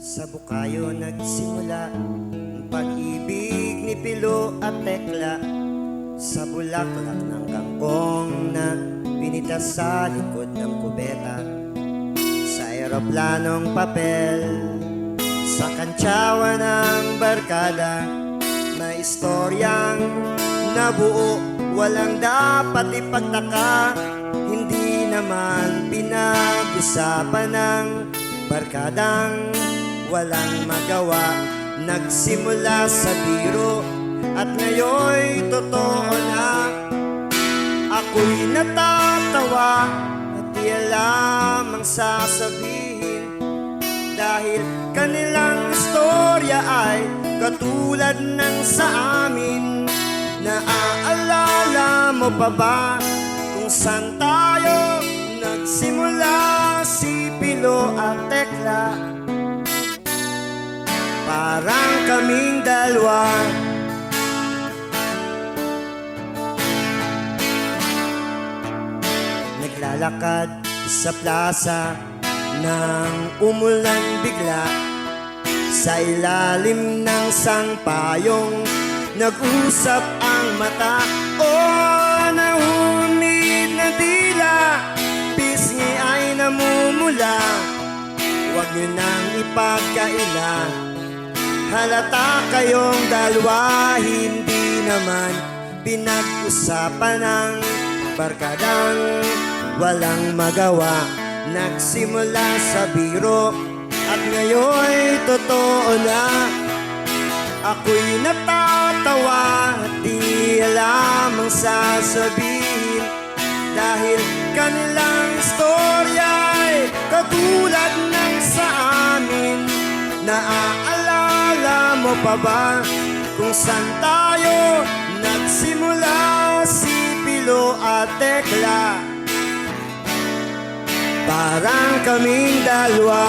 Sa Bukayo nagsimula ang pag-ibig ni Pilo at Tekla. Sa bulaklak ng kangkong na pinitas sa likod ng kubeta. Sa eroplanong papel, sa kantsawan ng barkada. Na istoryang nabuo, walang dapat ipagtaka. Hindi naman pinag-usapan ng barkadang walang magawa. Nagsimula sa biro at ngayon'y totoo na. Ako'y natatawa at di alam ang sasabihin, dahil kanilang istorya ay katulad ng sa amin. Naaalala mo pa ba kung saan tayo nagsimula? Si Pilo at Tekla, parang kaming dalawa. Naglalakad sa plaza nang umulan bigla. Sa ilalim ng sangpayong nag-usap ang mata. Oh, nahumid na dila, pisngi ay namumula. Huwag niyo nang ipagkaila, halata kayong dalawa. Hindi naman pinag-usapan ng barkadang walang magawa. Nagsimula sa biro at ngayon'y totoo na. Ako'y natatawa at di alam ang sasabihin, dahil kanilang istorya'y katulad ng sa amin. Naaalala mo pa ba kung saan tayo nagsimula? Si Pilo at Tekla, parang kaming dalawa.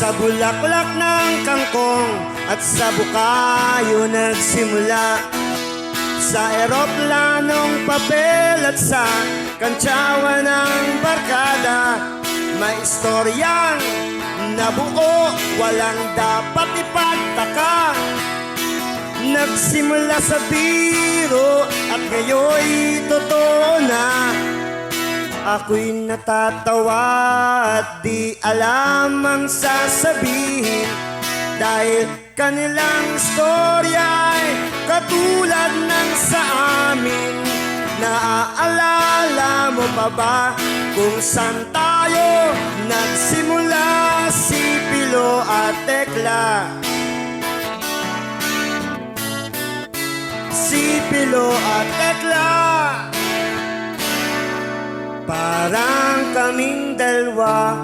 Sa bulaklak ng kangkong at sa Bukayo nagsimula. Sa eroplanong papel at sa kantsawan ng barkada. May istoryang nabuo, walang dapat ipagtaka. Nagsimula sa biro at ngayon'y totoo na. Ako'y natatawa at di alam ang sasabihin, dahil kanilang istorya'y katulad ng sa amin. Naaalala mo pa ba kung saan tayo nagsimula? Si Pilo at Tekla, si Pilo at Tekla, parang kaming dalawa.